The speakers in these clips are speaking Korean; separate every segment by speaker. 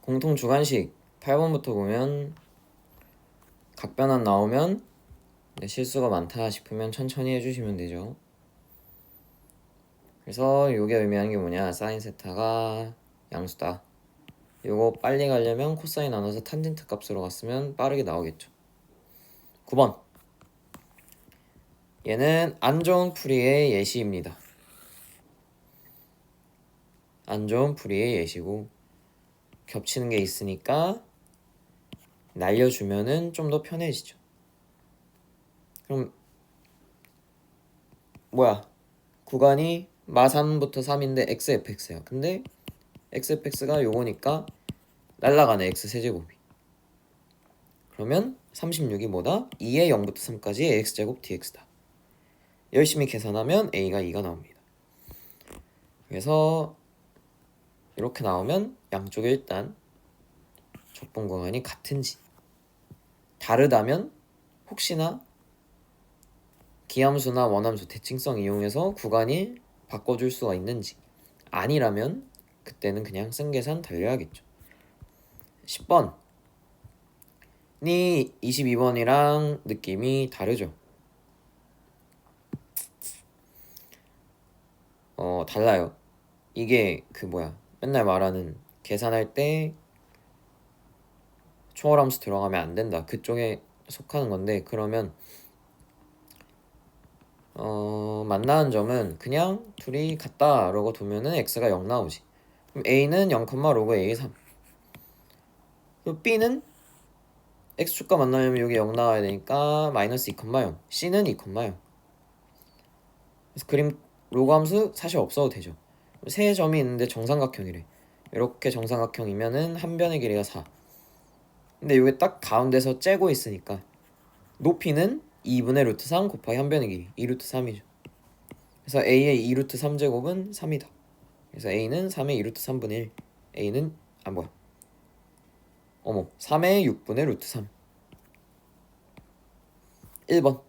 Speaker 1: 공통 주관식 8번부터 보면 각변환 나오면 실수가 많다 싶으면 천천히 해주시면 되죠. 그래서 이게 의미하는 게 뭐냐, 사인 세타가 양수다. 이거 빨리 가려면 코사인 나눠서 탄젠트 값으로 갔으면 빠르게 나오겠죠. 9번, 얘는 안 좋은 풀이의 예시입니다. 안 좋은 풀이의 예시고 겹치는 게 있으니까 날려주면은 좀 더 편해지죠. 그럼 뭐야, 구간이 마3부터 3인데 xfx야. 근데 xfx가 요거니까 날라가네, x 세제곱이. 그러면 36이 뭐다? 2의 0부터 3까지의 x제곱 dx다. 열심히 계산하면 a가 2가 나옵니다. 그래서 이렇게 나오면 양쪽에 일단 적분 구간이 같은지, 다르다면 혹시나 기함수나 원함수 대칭성 이용해서 구간이 바꿔줄 수가 있는지, 아니라면 그때는 그냥 쓴 계산 달려야겠죠. 10번, 이 22번이랑 느낌이 다르죠. 달라요. 이게 맨날 말하는 계산할 때 초월함수 들어가면 안 된다, 그쪽에 속하는 건데, 그러면 만나는 점은 그냥 둘이 같다 라고 두면은 x가 0 나오지. 그럼 a는 0, 로그 a 3. 그리고 b는 x축과 만나려면 여기 0 나와야 되니까 마이너스 2, 0. c는 2, 0. 그래서 그림 로그 함수 사실 없어도 되죠. 세 점이 있는데 정삼각형이래. 이렇게 정삼각형이면은 한 변의 길이가 4. 근데 이게 딱 가운데서 째고 있으니까 높이는 2분의 루트 3 곱하기 한 변의 길이 2 루트 3이죠. 그래서 a의 2 루트 3제곱은 3이다. 그래서 a는 3의 2 루트 3분의 1. a는 3의 6분의 루트 3. 1번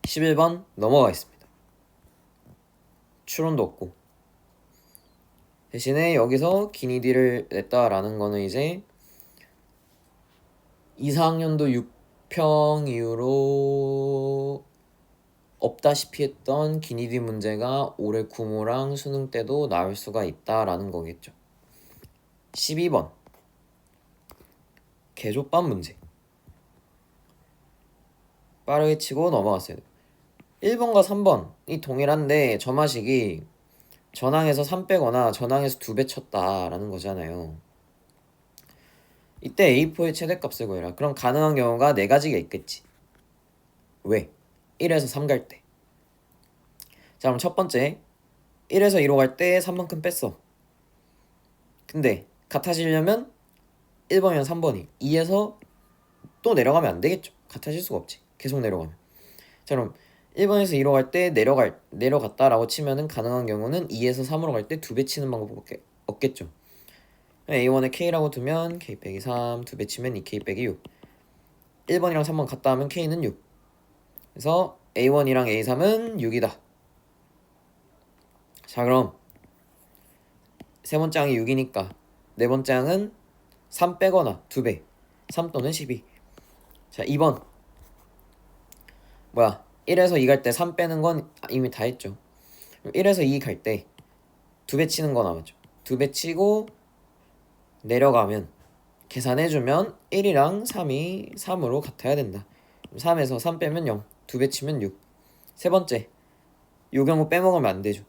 Speaker 1: 11번 넘어가겠습니다. 추론도 없고, 대신에 여기서 기니디를 냈다라는 거는 이제 2, 4학년도 6평 이후로 없다시피 했던 기니디 문제가 올해 구모랑 수능 때도 나올 수가 있다라는 거겠죠. 12번 개조밥 문제. 빠르게 치고 넘어갔어요. 1번과 3번이 동일한데 점화식이 전항에서 3 빼거나 전항에서 2배 쳤다라는 거잖아요. 이때 A4의 최대값을 구해라. 그럼 가능한 경우가 4가지가 있겠지. 왜? 1에서 3 갈 때. 자, 그럼 첫 번째, 1에서 2로 갈 때 3만큼 뺐어. 근데 같아지려면 1번이랑 3번이 2에서 또 내려가면 안 되겠죠. 같아질 수가 없지, 계속 내려가면. 자, 그럼 1번에서 2로 갈 때 내려갔다라고 치면은 가능한 경우는 2에서 3으로 갈 때 2배 치는 방법밖에 없겠죠. A1에 K라고 두면 K 빼기 3, 2배 치면 2K 빼기 6. 1번이랑 3번 같다 하면 K는 6. 그래서 A1이랑 A3은 6이다. 자, 그럼 세 번째 항이 6이니까 네 번째 항은 3 빼거나 2배, 3 또는 12. 자, 2번 1에서 2 갈 때 3 빼는 건 이미 다 했죠. 1에서 2 갈 때 2배 치는 거 남았죠. 2배 치고 내려가면 계산해주면 1이랑 3이 3으로 같아야 된다. 3에서 3 빼면 0, 2배 치면 6. 세 번째, 요 경우 빼먹으면 안 되죠.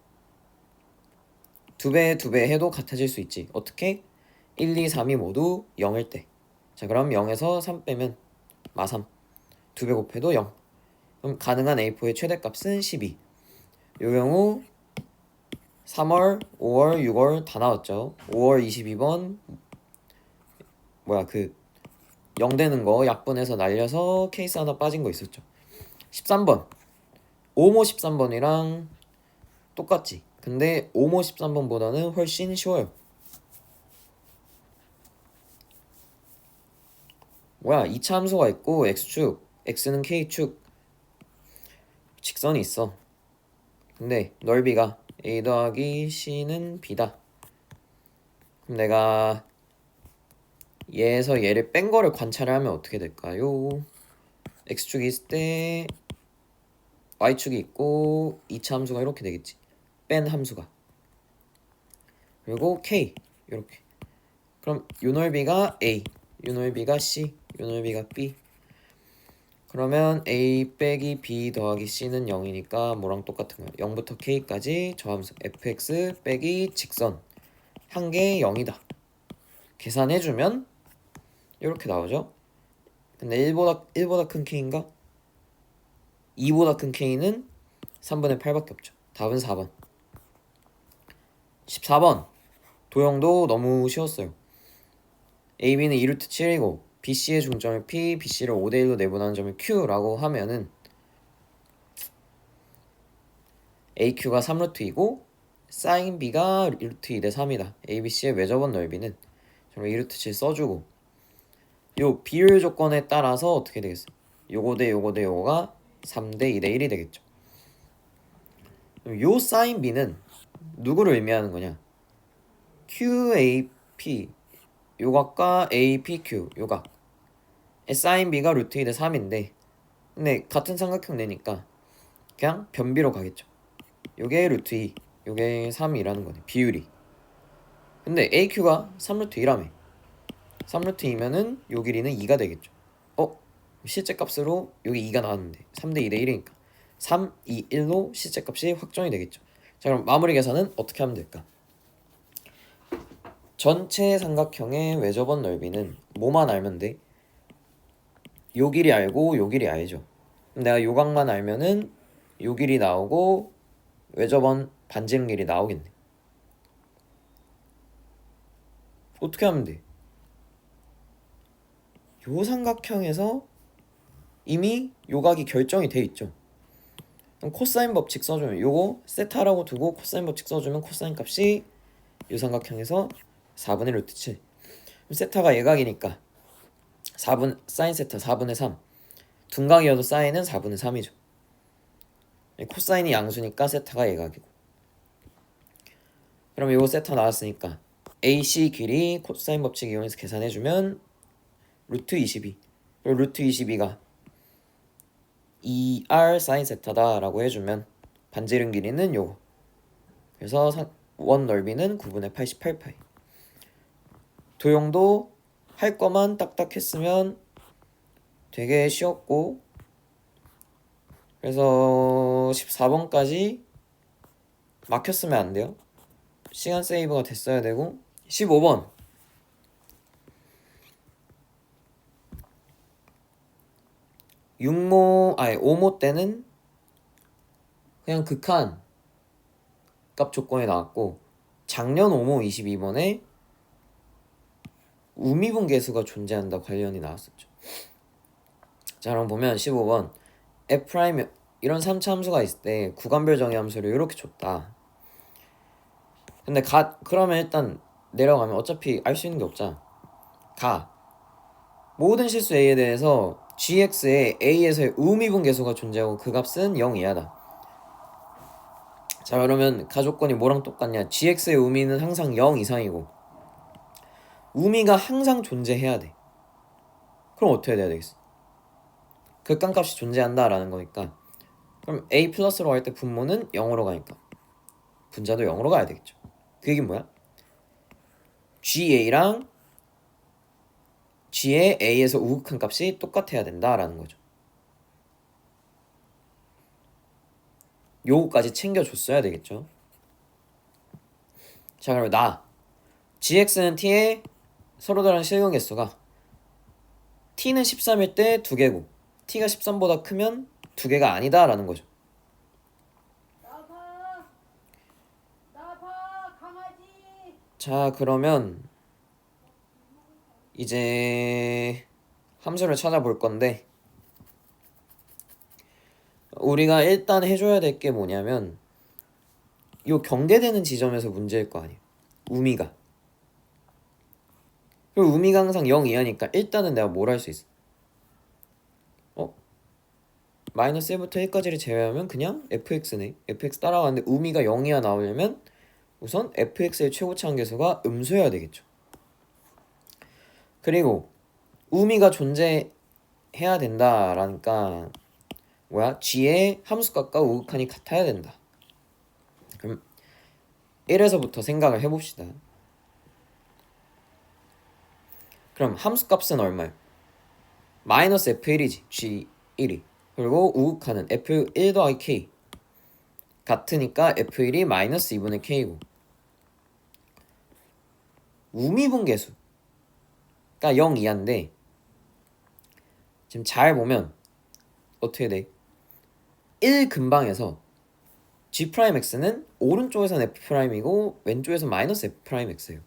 Speaker 1: 2배 해도 같아질 수 있지. 어떻게? 1, 2, 3이 모두 0일 때. 자, 그럼 0에서 3 빼면 마3. 2배 곱해도 0. 그럼 가능한 A4의 최대값은 12. 요 경우 3월, 5월, 6월 다 나왔죠. 5월 22번 0 되는 거 약분해서 날려서 케이스 하나 빠진 거 있었죠. 13번 5모 13번이랑 똑같지. 근데 5모 13번보다는 훨씬 쉬워요. 이차 함수가 있고 x축, x는 k축 직선이 있어. 근데 넓이가 a 더하기 c는 b다. 그럼 내가 얘에서 얘를 뺀 거를 관찰을 하면 어떻게 될까요? x축이 있을 때 y축이 있고 2차 함수가 이렇게 되겠지. 뺀 함수가. 그리고 k 이렇게. 그럼 요 넓이가 a, 요 넓이가 c, 요 넓이가 b. 그러면 a 빼기 b 더하기 c는 0이니까 뭐랑 똑같은 거야. 0부터 k까지 저 함수 fx 빼기 직선 한 개 0이다. 계산해주면 이렇게 나오죠. 근데 1보다 큰 k인가? 2보다 큰 k는 3분의 8밖에 없죠. 답은 4번. 14번. 도형도 너무 쉬웠어요. AB는 2루트 7이고 BC의 중점을 P, BC를 5대1로 내분하는 점을 Q라고 하면은 AQ가 3루트이고 사인 B가 루트 2대 3이다. ABC의 외접원 넓이는 저는 2루트 7 써주고 요 비율 조건에 따라서 어떻게 되겠어요? 요거 대 요거 대 요거가 3대 2대 1이 되겠죠. 요 사인 B는 누구를 의미하는 거냐? QAP 요각과 APQ 요각 사인 B가 루트 2대 3인데 근데 같은 삼각형 내니까 그냥 변비로 가겠죠. 요게 루트 2 요게 3이라는 거네. 비율이. 근데 AQ가 3루트 2라며 3루트 2면은 요 길이는 2가 되겠죠. 실제 값으로 여기 2가 나왔는데 3대 2대 1이니까 3, 2, 1로 실제 값이 확정이 되겠죠. 자 그럼 마무리 계산은 어떻게 하면 될까? 전체 삼각형의 외접원 넓이는 뭐만 알면 돼? 요 길이 알고 요 길이 알죠. 그럼 내가 요각만 알면은 요 길이 나오고 외접원 반지름 길이 나오겠네. 어떻게 하면 돼? 요 삼각형에서 이미 요각이 결정이 돼 있죠. 그럼 코사인 법칙 써주면 요거 세타라고 두고 코사인 법칙 써주면 코사인 값이 요 삼각형에서 4분의 루트 7. 그럼 세타가 예각이니까 4분 사인 세타 4분의 3. 둔각이어도 사인은 4분의 3이죠. 코사인이 양수니까 세타가 예각이고. 그럼 요거 세타 나왔으니까 AC 길이 코사인 법칙 이용해서 계산해주면 루트 22. 그리고 루트 22가 2R 사인 세타다 라고 해주면 반지름 길이는 요거. 그래서 원 넓이는 9분의 88파이. 도형도 할 거만 딱딱 했으면 되게 쉬웠고 그래서 14번까지 막혔으면 안 돼요. 시간 세이브가 됐어야 되고 15번 오모 때는 그냥 극한 값 조건이 나왔고 작년 오모 22번에 우미분 계수가 존재한다 관련이 나왔었죠. 자 그럼 보면 15번 F' 이런 3차 함수가 있을 때 구간별 정의 함수를 이렇게 줬다. 근데 그러면 일단 내려가면 어차피 알 수 있는 게 없잖아. 모든 실수 A에 대해서 gx에 A에서의 우미분 계수가 존재하고 그 값은 0 이하다. 자 그러면 가조건이 뭐랑 똑같냐? gx의 우미는 항상 0 이상이고 우미가 항상 존재해야 돼. 그럼 어떻게 돼야 되겠어? 극한값이 존재한다 라는 거니까 그럼 A 플러스로 갈 때 분모는 0으로 가니까 분자도 0으로 가야 되겠죠. 그 얘기는 뭐야? GA랑 G의 A에서 우극한 값이 똑같아야 된다라는 거죠. 요거까지 챙겨줬어야 되겠죠. 자 그럼 GX는 T의 서로 다른 실근 개수가 T는 13일 때 2개고 T가 13보다 크면 2개가 아니다 라는 거죠.
Speaker 2: 나봐 강아지.
Speaker 1: 자 그러면 이제 함수를 찾아볼 건데 우리가 일단 해줘야 될 게 뭐냐면 요 경계되는 지점에서 문제일 거 아니에요. 우미가 그리고 우미가 항상 0 이하니까 일단은 내가 뭘 할 수 있어? 마이너스 1부터 1까지를 제외하면 그냥 fx네. fx 따라가는데 우미가 0 이하 나오려면 우선 fx의 최고치 한계수가 음수여야 되겠죠. 그리고 우미가 존재해야 된다라니까 뭐야? g의 함수값과 우극한이 같아야 된다. 그럼 1에서부터 생각을 해봅시다. 그럼 함수값은 얼마예요? 마이너스 f1이지 g1이. 그리고 우극한은 f1 더하기 k 같으니까 f1이 마이너스 2분의 k고, 우미분계수가 0 이하인데 지금 잘 보면 어떻게 돼? 1 근방에서 g'x는 오른쪽에서는 f'이고 왼쪽에서 마이너스 f'x예요.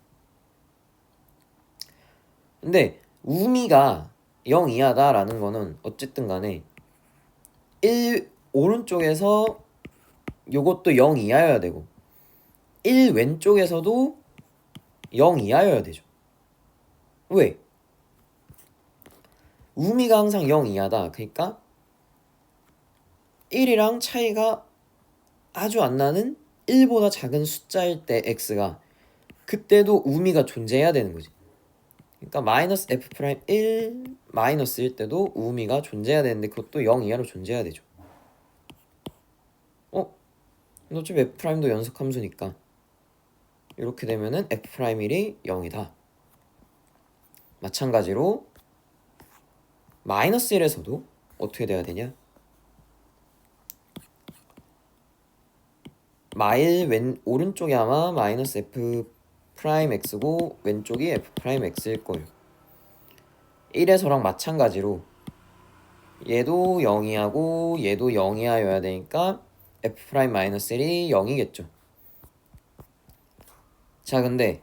Speaker 1: 근데 우미가 0 이하다라는 거는 어쨌든 간에 1 오른쪽에서 요것도 0 이하여야 되고 1 왼쪽에서도 0 이하여야 되죠. 왜? 우미가 항상 0 이하다. 그러니까 1이랑 차이가 아주 안 나는 1보다 작은 숫자일 때 x가 그때도 우미가 존재해야 되는 거지. 그러니까 마이너스 f'1 마이너스일 때도 우미가 존재해야 되는데 그것도 0 이하로 존재해야 되죠. 어차피 f'도 연속함수니까 이렇게 되면은 f'1이 0이다. 마찬가지로 마이너스 1에서도 어떻게 돼야 되냐? 오른쪽이 아마 마이너스 f'x고 왼쪽이 f'x일 거예요. 1에서랑 마찬가지로 얘도 0이하고 얘도 0이하여야 되니까 f'-1이 0이겠죠. 자, 근데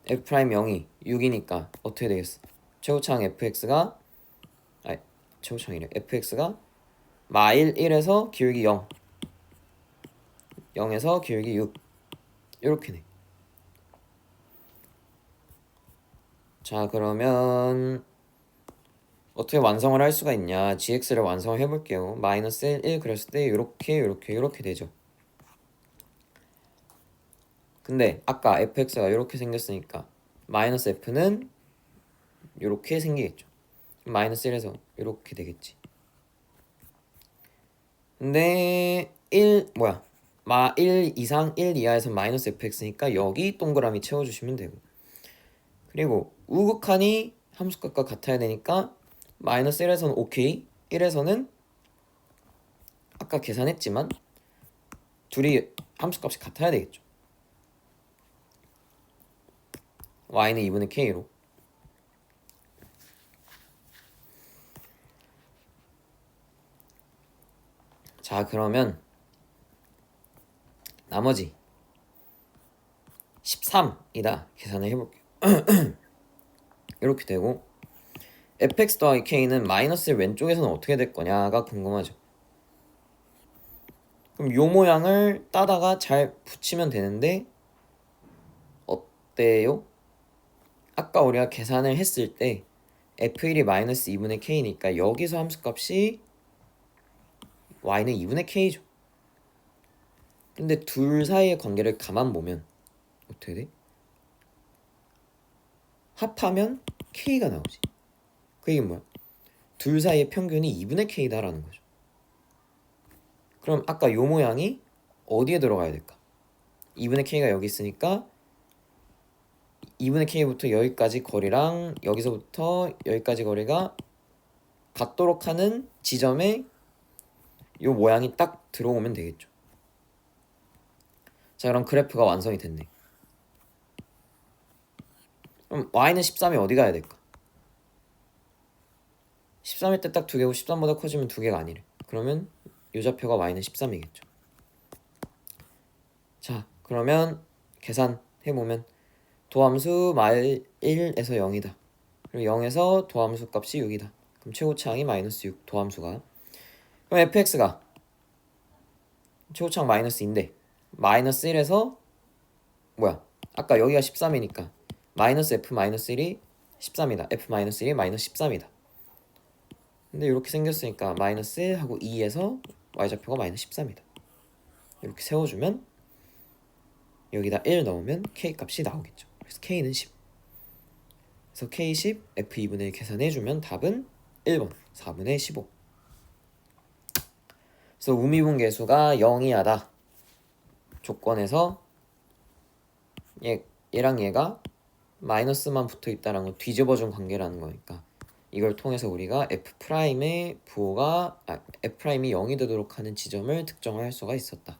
Speaker 1: f'0이 6이니까 어떻게 되겠어? 최고차항 fx가 최고차항이래. fx가 마일 1에서 기울기 0 0에서 기울기 6 이렇게네. 자, 그러면 어떻게 완성을 할 수가 있냐? gx를 완성을 해볼게요. 마이너스 1 그랬을 때 이렇게 되죠. 근데 아까 fx가 이렇게 생겼으니까 마이너스 f는 이렇게 생기겠죠. 마이너스 1에서 이렇게 되겠지. 근데 1 이상 1 이하에서 마이너스 fx니까 여기 동그라미 채워주시면 되고, 그리고 우극한이 함수값과 같아야 되니까 마이너스 1에서는 오케이, 1에서는 아까 계산했지만 둘이 함수값이 같아야 되겠죠. y는 2분의 k로. 자, 그러면 나머지 13이다 계산을 해볼게요. 이렇게 되고 fx 더하기 k는 마이너스 왼쪽에서는 어떻게 될 거냐가 궁금하죠. 그럼 요 모양을 따다가 잘 붙이면 되는데 어때요? 아까 우리가 계산을 했을 때 f1이 마이너스 2분의 k니까 여기서 함수값이 y는 2분의 k죠. 근데 둘 사이의 관계를 가만 보면 어떻게 돼? 합하면 k가 나오지. 그 얘기는 뭐야? 둘 사이의 평균이 2분의 k다라는 거죠. 그럼 아까 요 모양이 어디에 들어가야 될까? 2분의 k가 여기 있으니까 2분의 k부터 여기까지 거리랑 여기서부터 여기까지 거리가 같도록 하는 지점에 요 모양이 딱 들어오면 되겠죠. 자, 그럼 그래프가 완성이 됐네. 그럼 y는 13이 어디 가야 될까? 13일 때 딱 두 개고 13보다 커지면 두 개가 아니래. 그러면 요 좌표가 y는 13이겠죠. 자, 그러면 계산해보면 도함수 마일 1에서 0이다. 그리고 0에서 도함수 값이 6이다. 그럼 최고차항이 마이너스 6 도함수가. 그럼 fx가 최고차항 마이너스인데 마이너스 1에서 아까 여기가 13이니까 마이너스 f 마이너스 1이 13이다. f 마이너스 1이 마이너스 13이다. 근데 이렇게 생겼으니까 마이너스 1 하고 2에서 y좌표가 마이너스 13이다. 이렇게 세워주면 여기다 1 넣으면 k 값이 나오겠죠. 그래서 k는 10. 그래서 k 10 f 2분의 1 계산해주면 답은 1번 4분의 15. 그래서 우미분계수가 0이하다 조건에서 얘랑 얘가 마이너스만 붙어있다는 건 뒤집어준 관계라는 거니까 이걸 통해서 우리가 f'의 부호가 f'이 0이 되도록 하는 지점을 특정할 수가 있었다.